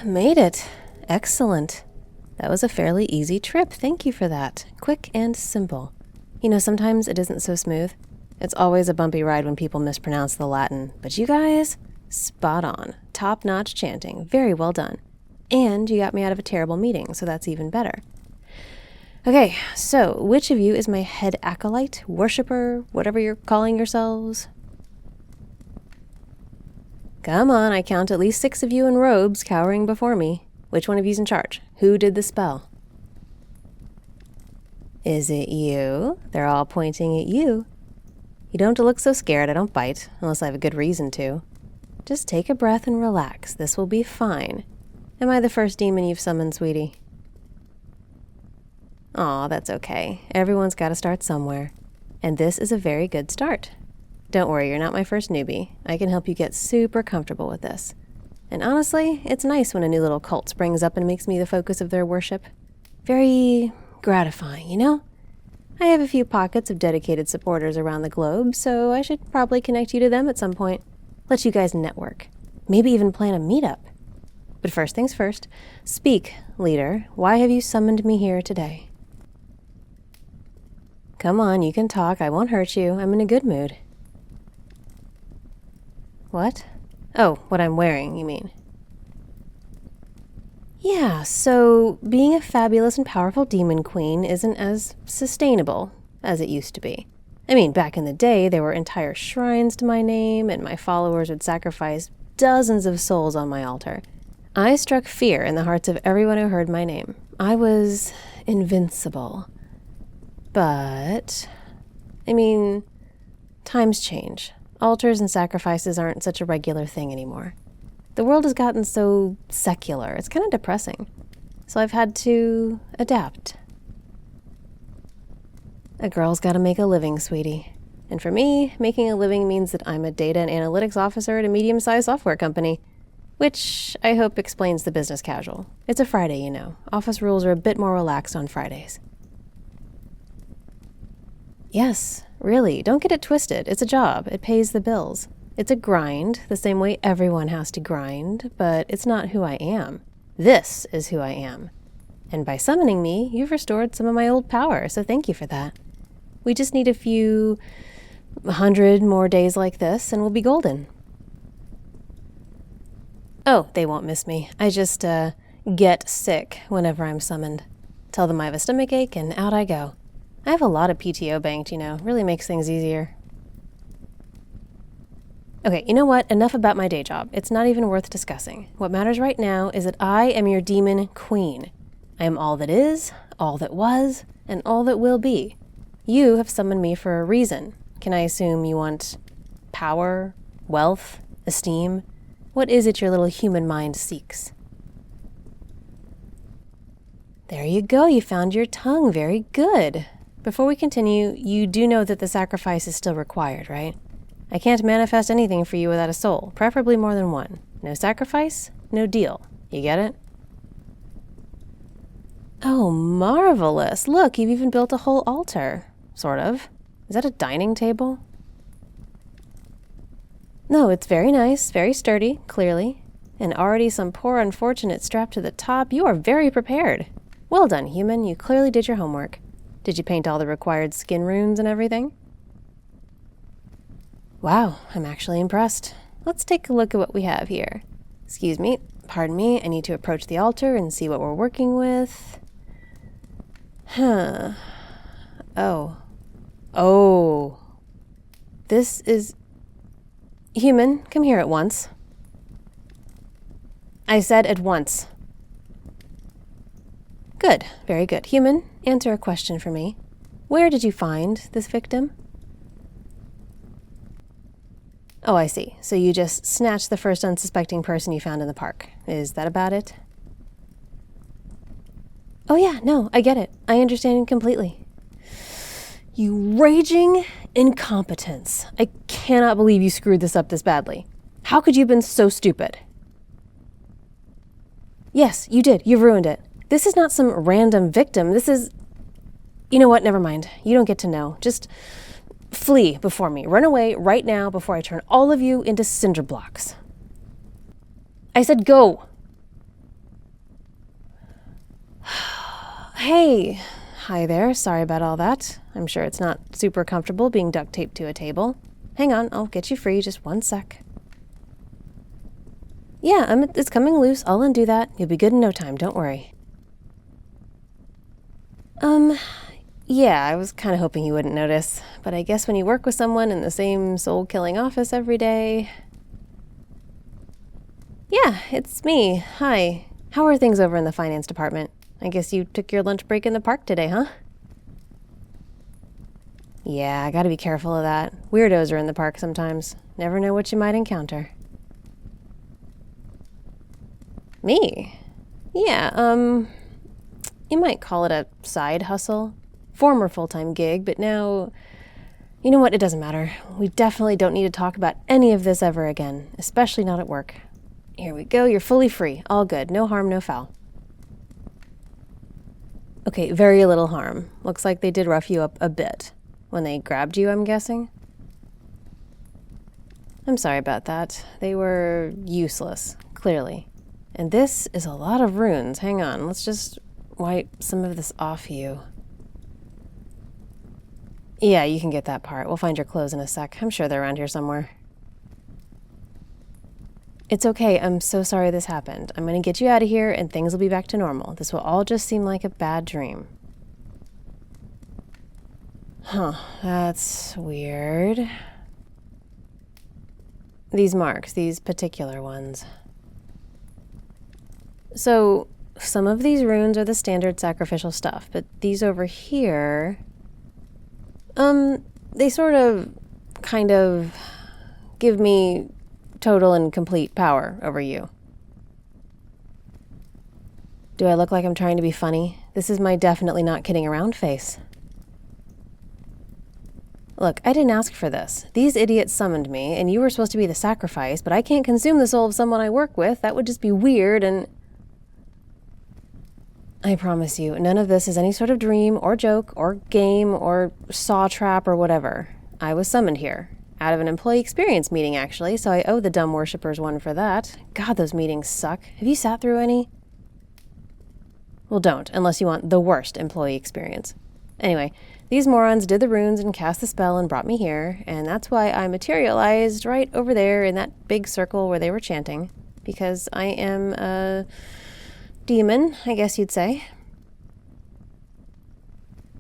made it. Excellent. That was a fairly easy trip. Thank you for that. Quick and simple. You know, sometimes it isn't so smooth. It's always a bumpy ride when people mispronounce the Latin. But you guys, spot on. Top-notch chanting. Very well done. And you got me out of a terrible meeting, so that's even better. Okay, so which of you is my head acolyte, worshiper, whatever you're calling yourselves? Come on, I count at least 6 of you in robes cowering before me. Which one of you's in charge? Who did the spell? Is it you? They're all pointing at you. You don't have to look so scared. I don't bite, unless I have a good reason to. Just take a breath and relax. This will be fine. Am I the first demon you've summoned, sweetie? Aw, that's okay. Everyone's got to start somewhere. And this is a very good start. Don't worry, you're not my first newbie. I can help you get super comfortable with this. And honestly, it's nice when a new little cult springs up and makes me the focus of their worship. Very gratifying, you know? I have a few pockets of dedicated supporters around the globe, so I should probably connect you to them at some point. Let you guys network. Maybe even plan a meetup. But first things first, speak, leader. Why have you summoned me here today? Come on, you can talk. I won't hurt you. I'm in a good mood. What? Oh, what I'm wearing, you mean? Yeah, so being a fabulous and powerful demon queen isn't as sustainable as it used to be. I mean, back in the day, there were entire shrines to my name, and my followers would sacrifice dozens of souls on my altar. I struck fear in the hearts of everyone who heard my name. I was invincible. But, I mean, times change. Altars and sacrifices aren't such a regular thing anymore. The world has gotten so secular, it's kind of depressing. So I've had to adapt. A girl's got to make a living, sweetie. And for me, making a living means that I'm a data and analytics officer at a medium-sized software company. Which I hope explains the business casual. It's a Friday, you know. Office rules are a bit more relaxed on Fridays. Yes, really, don't get it twisted. It's a job. It pays the bills. It's a grind, the same way everyone has to grind, but it's not who I am. This is who I am. And by summoning me, you've restored some of my old power, so thank you for that. We just need a few 100 more days like this, and we'll be golden. Oh, they won't miss me. I just, get sick whenever I'm summoned. Tell them I have a stomachache, and out I go. I have a lot of PTO banked, you know. Really makes things easier. Okay, you know what? Enough about my day job. It's not even worth discussing. What matters right now is that I am your demon queen. I am all that is, all that was, and all that will be. You have summoned me for a reason. Can I assume you want power, wealth, esteem? What is it your little human mind seeks? There you go, you found your tongue. Very good. Before we continue, you do know that the sacrifice is still required, right? I can't manifest anything for you without a soul, preferably more than one. No sacrifice, no deal. You get it? Oh, marvelous. Look, you've even built a whole altar. Sort of. Is that a dining table? No, it's very nice, very sturdy, clearly. And already some poor unfortunate strapped to the top. You are very prepared. Well done, human. You clearly did your homework. Did you paint all the required skin runes and everything? Wow, I'm actually impressed. Let's take a look at what we have here. Excuse me, pardon me, I need to approach the altar and see what we're working with. Huh. Oh. This is... Human, come here at once. I said at once. Good, very good. Human, answer a question for me. Where did you find this victim? Oh, I see. So you just snatched the first unsuspecting person you found in the park. Is that about it? Oh yeah, no, I get it. I understand completely. You raging incompetence. I cannot believe you screwed this up this badly. How could you have been so stupid? Yes, you did. You ruined it. This is not some random victim. This is... You know what? Never mind. You don't get to know. Just flee before me. Run away right now before I turn all of you into cinder blocks. I said go. Hey! Hi there, sorry about all that. I'm sure it's not super comfortable being duct taped to a table. Hang on, I'll get you free, just one sec. Yeah, it's coming loose. I'll undo that. You'll be good in no time, don't worry. Yeah, I was kind of hoping you wouldn't notice, but I guess when you work with someone in the same soul-killing office every day... Yeah, it's me. Hi. How are things over in the finance department? I guess you took your lunch break in the park today, huh? Yeah, I gotta be careful of that. Weirdos are in the park sometimes. Never know what you might encounter. Me? Yeah, you might call it a side hustle. Former full-time gig, but now... You know what? It doesn't matter. We definitely don't need to talk about any of this ever again, especially not at work. Here we go. You're fully free. All good. No harm, no foul. Okay, very little harm. Looks like they did rough you up a bit. When they grabbed you, I'm guessing? I'm sorry about that. They were useless, clearly. And this is a lot of runes. Hang on, let's just wipe some of this off you. Yeah, you can get that part. We'll find your clothes in a sec. I'm sure they're around here somewhere. It's okay. I'm so sorry this happened. I'm gonna get you out of here and things will be back to normal. This will all just seem like a bad dream. Huh, that's weird. These marks, these particular ones. So, some of these runes are the standard sacrificial stuff, but these over here... they sort of, kind of, give me total and complete power over you. Do I look like I'm trying to be funny? This is my definitely not kidding around face. Look, I didn't ask for this. These idiots summoned me, and you were supposed to be the sacrifice, but I can't consume the soul of someone I work with. That would just be weird, and... I promise you, none of this is any sort of dream or joke or game or saw trap or whatever. I was summoned here. Out of an employee experience meeting, actually, so I owe the dumb worshippers one for that. God, those meetings suck. Have you sat through any? Well, don't, unless you want the worst employee experience. Anyway, these morons did the runes and cast the spell and brought me here, and that's why I materialized right over there in that big circle where they were chanting. Because I am a... demon, I guess you'd say.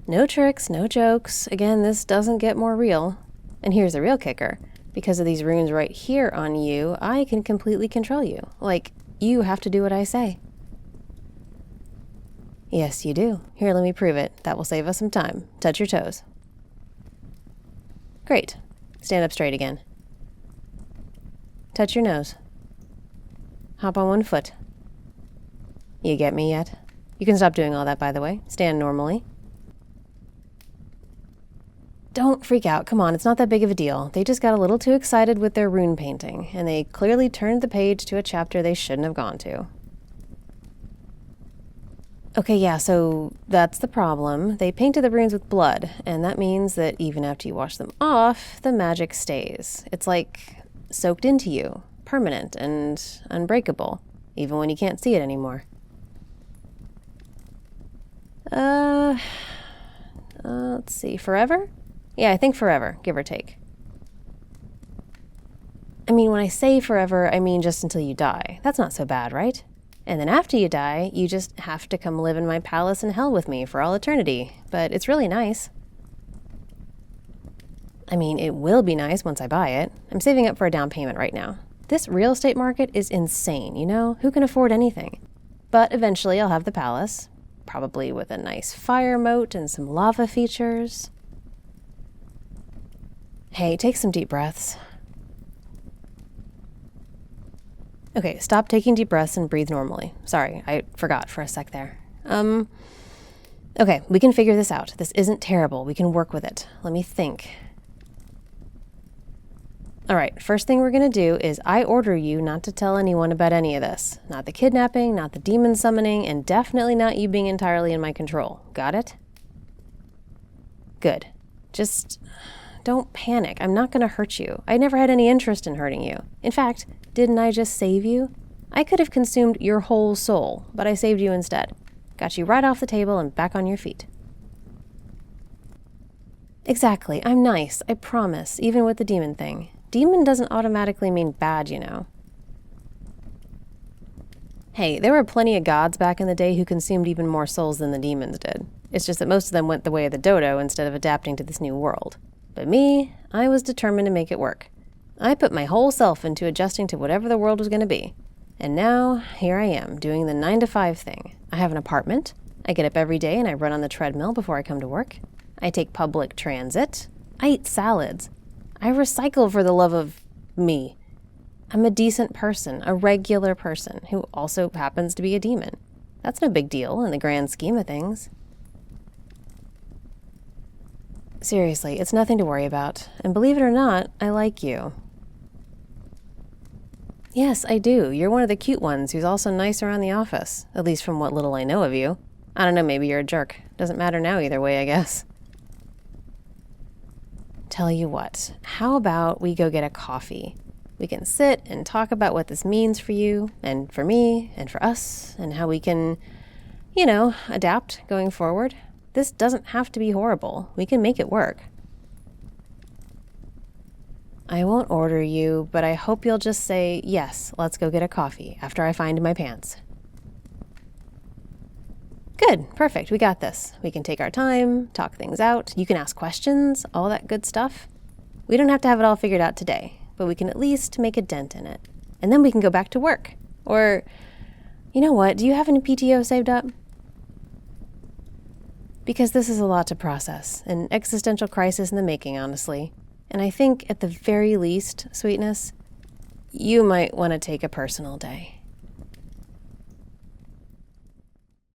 No tricks, no jokes. Again, this doesn't get more real. And here's the real kicker. Because of these runes right here on you, I can completely control you. Like, you have to do what I say. Yes, you do. Here, let me prove it. That will save us some time. Touch your toes. Great. Stand up straight again. Touch your nose. Hop on one foot. You get me yet? You can stop doing all that, by the way. Stand normally. Don't freak out. Come on, it's not that big of a deal. They just got a little too excited with their rune painting, and they clearly turned the page to a chapter they shouldn't have gone to. Okay, yeah, so that's the problem. They painted the runes with blood, and that means that even after you wash them off, the magic stays. It's like soaked into you, permanent and unbreakable, even when you can't see it anymore. Let's see, forever? Yeah, I think forever, give or take. I mean, when I say forever, I mean just until you die. That's not so bad, right? And then after you die, you just have to come live in my palace in hell with me for all eternity. But it's really nice. I mean, it will be nice once I buy it. I'm saving up for a down payment right now. This real estate market is insane, you know? Who can afford anything? But eventually I'll have the palace. Probably with a nice fire moat and some lava features. Hey, take some deep breaths. Okay, stop taking deep breaths and breathe normally. Sorry, I forgot for a sec there. Okay, we can figure this out. This isn't terrible. We can work with it. Let me think. All right, first thing we're gonna do is I order you not to tell anyone about any of this. Not the kidnapping, not the demon summoning, and definitely not you being entirely in my control. Got it? Good. Just don't panic. I'm not gonna hurt you. I never had any interest in hurting you. In fact, didn't I just save you? I could have consumed your whole soul, but I saved you instead. Got you right off the table and back on your feet. Exactly, I'm nice, I promise, even with the demon thing. Demon doesn't automatically mean bad, you know. Hey, there were plenty of gods back in the day who consumed even more souls than the demons did. It's just that most of them went the way of the dodo instead of adapting to this new world. But me, I was determined to make it work. I put my whole self into adjusting to whatever the world was going to be. And now, here I am, doing the 9-to-5 thing. I have an apartment. I get up every day and I run on the treadmill before I come to work. I take public transit. I eat salads. I recycle for the love of me. I'm a decent person, a regular person, who also happens to be a demon. That's no big deal in the grand scheme of things. Seriously, it's nothing to worry about. And believe it or not, I like you. Yes, I do. You're one of the cute ones who's also nice around the office, at least from what little I know of you. I don't know, maybe you're a jerk. Doesn't matter now either way, I guess. Tell you what, how about we go get a coffee? We can sit and talk about what this means for you, and for me, and for us, and how we can, adapt going forward. This doesn't have to be horrible. We can make it work. I won't order you, but I hope you'll just say, yes, let's go get a coffee after I find my pants. Good, perfect, we got this. We can take our time, talk things out, you can ask questions, all that good stuff. We don't have to have it all figured out today, but we can at least make a dent in it. And then we can go back to work. Or, you know what, do you have any PTO saved up? Because this is a lot to process, an existential crisis in the making, honestly. And I think, at the very least, Sweetness, you might want to take a personal day.